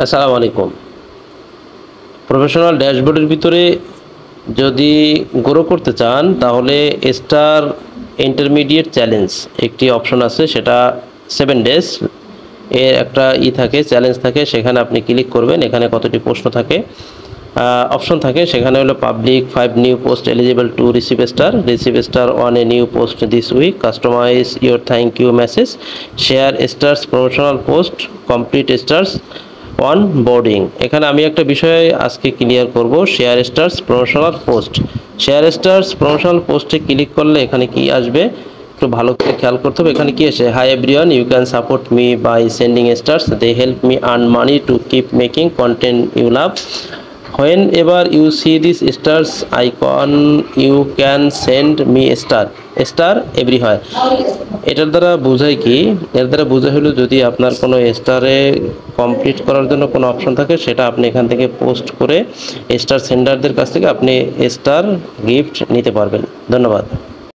আসসালামু আলাইকুম। প্রফেশনাল ড্যাশবোর্ডের ভিতরে যদি গ্রো করতে চান তাহলে স্টার ইন্টারমিডিয়েট চ্যালেঞ্জ একটি অপশন আছে, সেটা 7 ডেজ এর একটা থাকে, চ্যালেঞ্জ থাকে। সেখানে আপনি ক্লিক করবেন। এখানে কতটি প্রশ্ন থাকে, অপশন থাকে। সেখানে হলো public 5 new post eligible to receive star 1 a new post this week, customize your thank you message, share stars promotional post, complete stars onboarding. এখানে আমি একটা বিষয় আজকে ক্লিয়ার করব, share stars promotional post. Share stars promotional পোস্টে click করলে এখানে কি আসবে একটু ভালো করে খেয়াল করতে হবে। এখানে কি আসে, hi everyone, you can support me by sending stars, they help me earn money to keep making content you love, whenever you see this stars icon you can send me star everywhere। এটার দ্বারা বোঝায় কি, এর দ্বারা বোঝা হলো যদি আপনার কোনো স্টারে কমপ্লিট করার জন্য কোনো অপশন থাকে সেটা আপনি এখান থেকে পোস্ট করে স্টার সেন্ডারদের কাছ থেকে আপনি স্টার গিফট নিতে পারবেন। ধন্যবাদ।